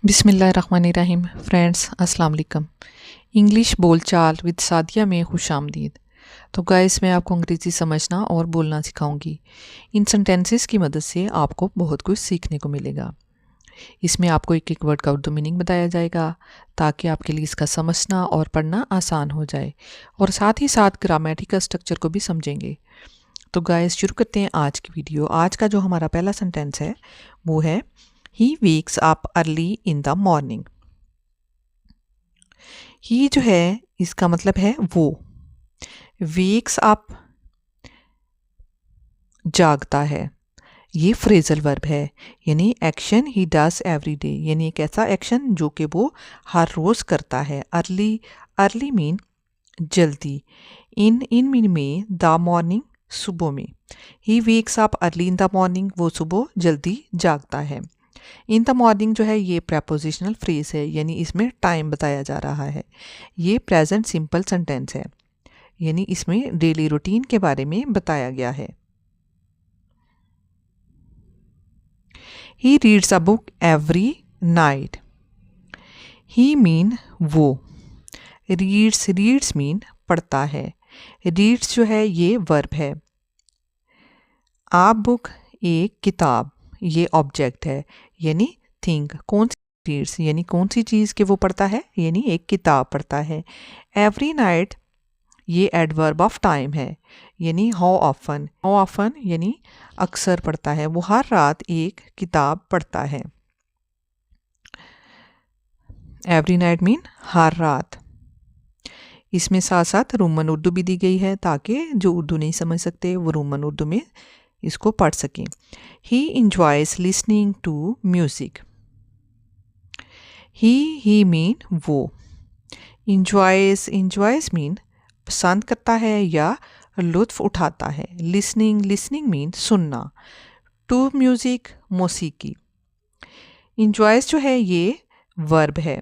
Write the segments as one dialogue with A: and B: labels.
A: बिस्मिल्लाहिर्रहमानिर्रहीम। फ्रेंड्स अस्सलाम वालेकुम। इंग्लिश बोलचाल विद सादिया में खुशामदीद। तो गाइस, मैं आपको अंग्रेज़ी समझना और बोलना सिखाऊंगी। इन सेंटेंसेस की मदद से आपको बहुत कुछ सीखने को मिलेगा। इसमें आपको एक एक वर्ड का उर्दू मीनिंग बताया जाएगा ताकि आपके लिए इसका समझना और पढ़ना आसान हो जाए, और साथ ही साथ ग्रामेटिकल स्ट्रक्चर को भी समझेंगे। तो गाइस, शुरू करते हैं आज की वीडियो। आज का जो हमारा पहला सेंटेंस है वो है He wakes up early in the morning। ही जो है इसका मतलब है वो, wakes up जागता है। ये फ्रेजल वर्ब है, यानी action he does every day, यानी एक ऐसा एक्शन जो कि वो हर रोज करता है। अर्ली, अर्ली मीन जल्दी। इन मीन में द मॉर्निंग, सुबह में। He wakes up early in the morning, वो सुबह जल्दी जागता है। इन द मॉर्निंग जो है ये प्रेपोजिशनल फ्रेज है, यानी इसमें टाइम बताया जा रहा है। ये प्रेजेंट सिंपल सेंटेंस है, यानी इसमें डेली रूटीन के बारे में बताया गया है। He reads a book every night. He mean वो, रीड्स मीन पढ़ता है। रीड्स जो है ये वर्ब है। आ बुक एक किताब, ये ऑब्जेक्ट है, यानी थिंक। कौन सी रीड्स, यानी कौन सी चीज़ के वो पढ़ता है, यानी एक किताब पढ़ता है। एवरी नाइट ये एडवर्ब ऑफ टाइम है, यानी हाउ ऑफन, हाउ ऑफन यानी अक्सर पढ़ता है, वो हर रात एक किताब पढ़ता है। एवरी नाइट मीन हर रात। इसमें साथ साथ रोमन उर्दू भी दी गई है ताकि जो उर्दू नहीं समझ सकते वो रोमन उर्दू में इसको पढ़ सकें। He enjoys listening to music. He mean वो। इंजॉयज मीन पसंद करता है या लुत्फ उठाता है। लिसनिंग मीन सुनना। टू म्यूजिक मौसीकी। इंजॉयज जो है ये वर्ब है,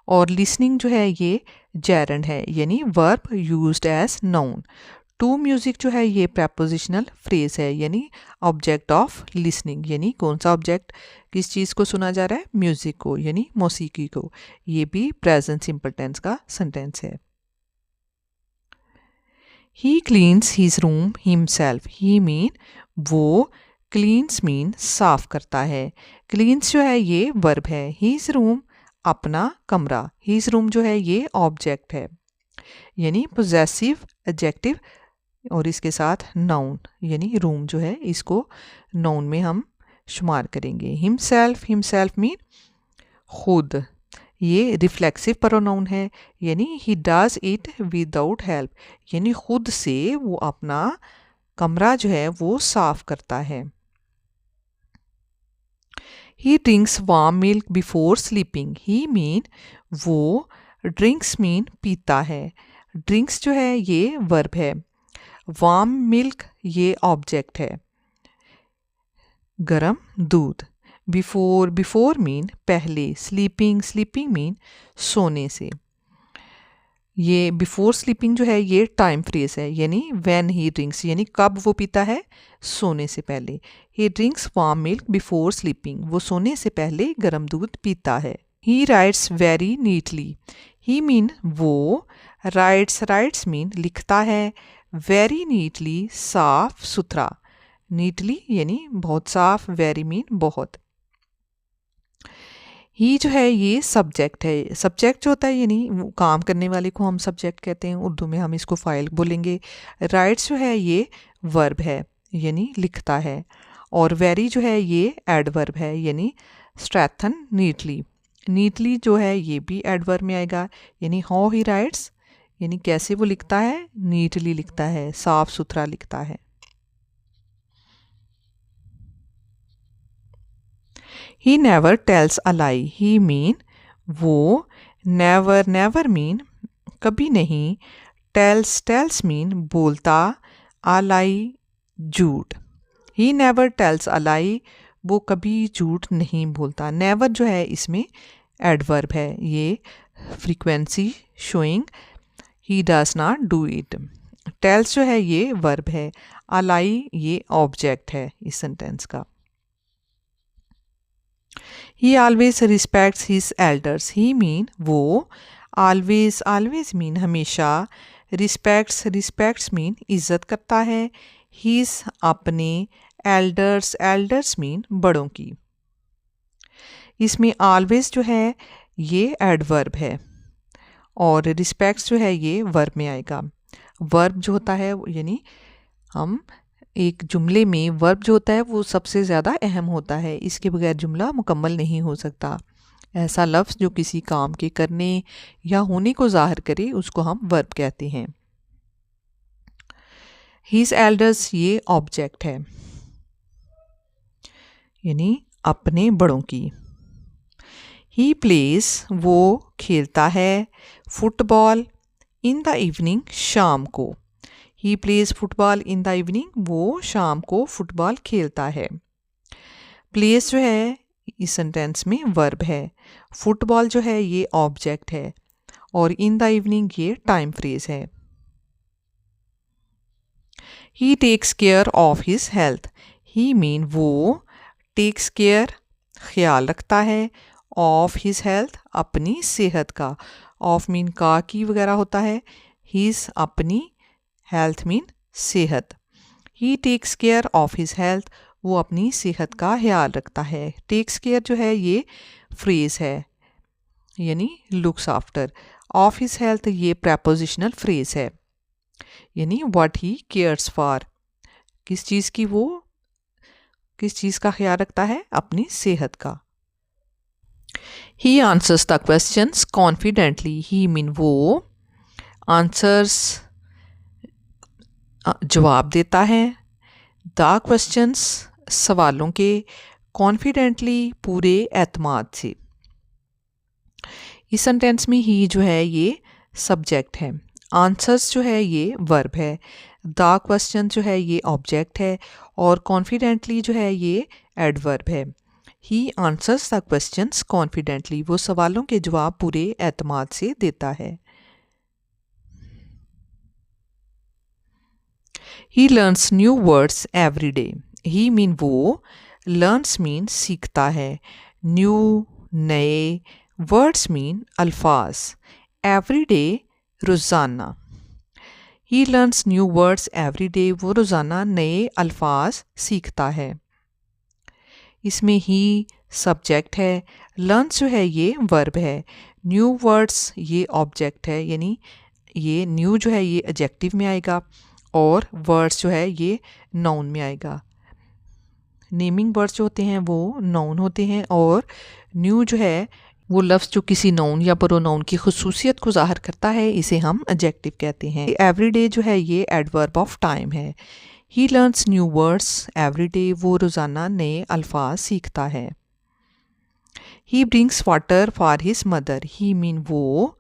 A: और लिसनिंग जो है ये जेरंड है, यानी verb used as noun. To music जो है ये प्रेपोजिशनल फ्रेज है, यानी ऑब्जेक्ट ऑफ लिसनिंग, यानी कौन सा ऑब्जेक्ट, किस चीज़ को सुना जा रहा है, म्यूजिक को, यानी मौसीकी को। ये भी प्रेजेंट सिंपल टेंस का सेंटेंस है। ही क्लीन्स हिज रूम हिमसेल्फ। ही मीन वो, क्लीन्स मीन साफ करता है। क्लीन्स जो है ये वर्ब है। हिज रूम अपना कमरा। हिज रूम जो है ये ऑब्जेक्ट है, यानी पोजेसिव एडजेक्टिव, और इसके साथ नाउन, यानी रूम जो है इसको नाउन में हम शुमार करेंगे। हिमसेल्फ मीन खुद। ये रिफ्लेक्सिव प्रोनाउन है, यानी he does it without help, यानी खुद से वो अपना कमरा जो है वो साफ करता है। ही drinks warm milk before sleeping. ही मीन वो, ड्रिंक्स मीन पीता है। ड्रिंक्स जो है ये वर्ब है। वार्म मिल्क ये ऑब्जेक्ट है, गरम दूध। बिफोर मीन पहले। स्लीपिंग मीन सोने से। ये बिफोर स्लीपिंग जो है ये टाइम फ्रेज है, यानी व्हेन ही ड्रिंक्स, यानी कब वो पीता है, सोने से पहले। ही drinks warm milk before sleeping, वो सोने से पहले गर्म दूध पीता है। ही राइट्स वेरी नीटली। ही मीन वो, राइट्स मीन लिखता है, वेरी नीटली साफ सुथरा। नीटली यानी बहुत साफ, वेरी मीन बहुत। ही जो है ये सब्जेक्ट है। सब्जेक्ट जो होता है यानी काम करने वाले को हम सब्जेक्ट कहते हैं, उर्दू में हम इसको फाइल बोलेंगे। राइट्स जो है ये वर्ब है, यानी लिखता है, और वेरी जो है ये एडवर्ब है, यानी स्ट्रेथन नीटली। नीटली जो है ये भी एडवर्ब में आएगा, यानी हाउ ही राइट्स, यानी कैसे वो लिखता है, नीटली लिखता है, साफ सुथरा लिखता है। He never tells a lie. He mean वो, नेवर मीन कभी नहीं, टेल्स मीन बोलता, अ लाई झूठ। ही नेवर टेल्स अ लाई, वो कभी झूठ नहीं बोलता। नेवर जो है इसमें एडवर्ब है, ये frequency showing, he does not do it. Tells जो है ये वर्ब है, अ लाई ये ऑब्जेक्ट है इस सेंटेंस का। ही ऑलवेज रिस्पेक्ट्स हिज एल्डर्स, ही मीन वो, ऑलवेज ऑलवेज मीन हमेशा, रिस्पेक्ट्स मीन इज्जत करता है, हीज अपने, एल्डर्स मीन बड़ों की। इसमें ऑलवेज जो है ये एडवर्ब है और रिस्पेक्ट्स जो है ये वर्ब में आएगा। वर्ब जो होता है यानी हम एक जुमले में वर्ब जो होता है वो सबसे ज़्यादा अहम होता है, इसके बगैर जुमला मुकम्मल नहीं हो सकता। ऐसा लफ्ज़ जो किसी काम के करने या होने को ज़ाहिर करे उसको हम वर्ब कहते हैं। हीज एल्डर्स ये ऑब्जेक्ट है यानी अपने बड़ों की। ही प्लेज वो खेलता है, फुटबॉल इन द इवनिंग शाम को। He plays football in the evening वो शाम को फुटबॉल खेलता है। प्लेस जो है इस सेंटेंस में वर्ब है, फुटबॉल जो है ये ऑब्जेक्ट है और इन द इवनिंग ये टाइम फ्रेज है। He takes care of his health, he mean वो, टेक्स केयर ख्याल रखता है, ऑफ हिज हेल्थ अपनी सेहत का, ऑफ मीन का की वगैरह होता है, हिज अपनी, हेल्थ मीन सेहत। He takes care of his health वो अपनी सेहत का ख्याल रखता है। टेक्स केयर जो है ये फ्रेज है यानी looks after, of his health ये प्रेपोजिशनल फ्रेज है यानी व्हाट ही केयर्स फॉर, किस चीज़ की वो किस चीज़ का ख्याल रखता है, अपनी सेहत का। He answers the questions confidently, he mean वो, आंसर्स जवाब देता है, द क्वेश्चंस सवालों के, कॉन्फिडेंटली पूरे एतमाद से। इस सेंटेंस में ही जो है ये सब्जेक्ट है, आंसर्स जो है ये वर्ब है, द क्वेश्चन जो है ये ऑब्जेक्ट है और कॉन्फिडेंटली जो है ये एडवर्ब है। He answers the questions confidently वो सवालों के जवाब पूरे एतमाद से देता है। He learns new words every day, he mean वो, लर्न्स मीन सीखता है, न्यू नए, वर्ड्स मीन अल्फाज, एवरी डे रोज़ाना। He learns new words every day वो रोज़ाना नए अल्फाज सीखता है। इसमें ही सब्जेक्ट है, लर्न्स जो है ये वर्ब है, न्यू वर्ड्स ये ऑब्जेक्ट है यानी ये न्यू जो है ये एडजेक्टिव में आएगा और वर्ड्स जो है ये नाउन में आएगा। नेमिंग वर्ड्स जो होते हैं वो नाउन होते हैं और न्यू जो है वो लफ्ज़ जो किसी नाउन या प्रोनाउन की खुसूसियत को ज़ाहिर करता है इसे हम एडजेक्टिव कहते हैं। एवरीडे जो है ये एडवर्ब ऑफ टाइम है। He learns new words everyday वो रोज़ाना नए अल्फाज सीखता है। He brings water for his mother, he mean वो,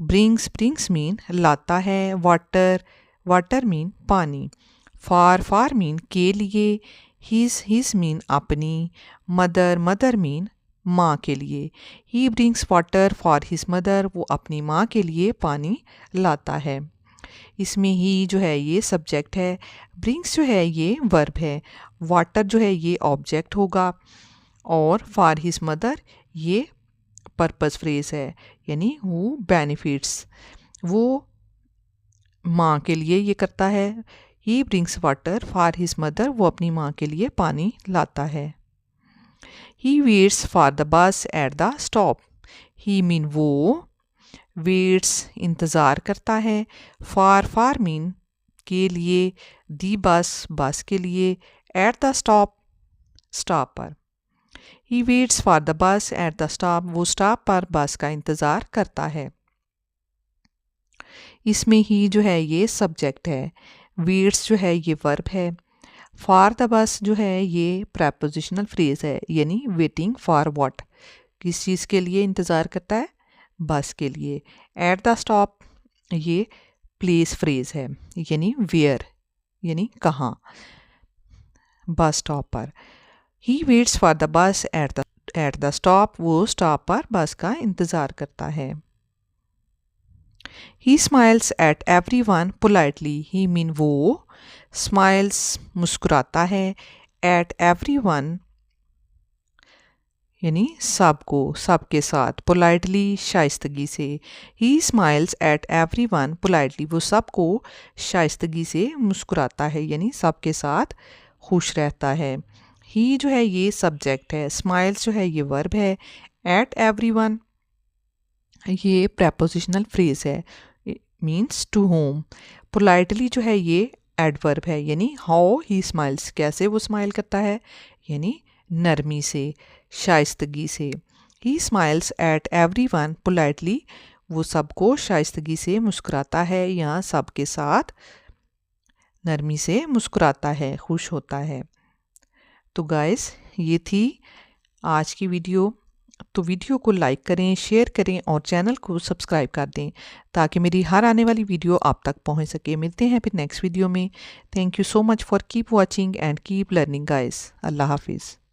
A: ब्रिंग्स मीन लाता है, वाटर मीन पानी, फॉर मीन के लिए, हिज मीन अपनी, मदर मीन माँ के लिए। ही brings water for his mother वो अपनी माँ के लिए पानी लाता है। इसमें ही जो है ये सब्जेक्ट है, ब्रिंग्स जो है ये वर्ब है, वाटर जो है ये ऑब्जेक्ट होगा और फॉर हिज मदर ये पर्पस फ्रेज है यानी हु बेनिफिट्स, वो माँ के लिए ये करता है। He brings water for his mother वो अपनी माँ के लिए पानी लाता है। He waits for the bus at the stop, he mean वो, वेट्स इंतज़ार करता है, फॉर मीन के लिए, दी बस के लिए, एट द स्टॉप पर। He waits for the bus at the stop वो स्टॉप पर बस का इंतज़ार करता है। इसमें ही जो है ये सब्जेक्ट है, वेट्स जो है ये वर्ब है, फॉर द बस जो है ये प्रेपोजिशनल फ्रेज है यानी वेटिंग फॉर व्हाट, किस चीज़ के लिए इंतज़ार करता है, बस के लिए। एट द स्टॉप ये प्लेस फ्रेज है यानी वेयर यानी कहाँ, बस स्टॉप पर। He waits for the bus at the stop वो स्टॉप पर बस का इंतज़ार करता है। He smiles at everyone politely, he mean वो, स्माइल्स मुस्कुराता है, एट एवरी वन यानी सबको, सबके साथ। पोलाइटली, शाइस्तगी से। ही स्माइल्स एट एवरीवन पोलाइटली, वो सबको शाइस्तगी से मुस्कुराता है, यानी सबके साथ खुश रहता है। ही जो है ये सब्जेक्ट है, स्माइल्स जो है ये वर्ब है, एट एवरीवन ये प्रेपोजिशनल फ्रेज है, मीन्स टू होम। पोलाइटली जो है ये एडवर्ब है, यानी हाउ ही स्माइल्स, कैसे वो स्माइल करता है, यानी नरमी से, शाइस्तगी से। ही स्माइल्स एट एवरीवन पोलाइटली, वो सबको शाइस्तगी से मुस्कुराता है या सबके साथ नरमी से मुस्कुराता है, खुश होता है। तो गाइस ये थी आज की वीडियो। तो वीडियो को लाइक करें, शेयर करें और चैनल को सब्सक्राइब कर दें ताकि मेरी हर आने वाली वीडियो आप तक पहुंच सके। मिलते हैं फिर नेक्स्ट वीडियो में। Thank you so much for keep watching and keep learning guys. अल्लाह हाफिज़।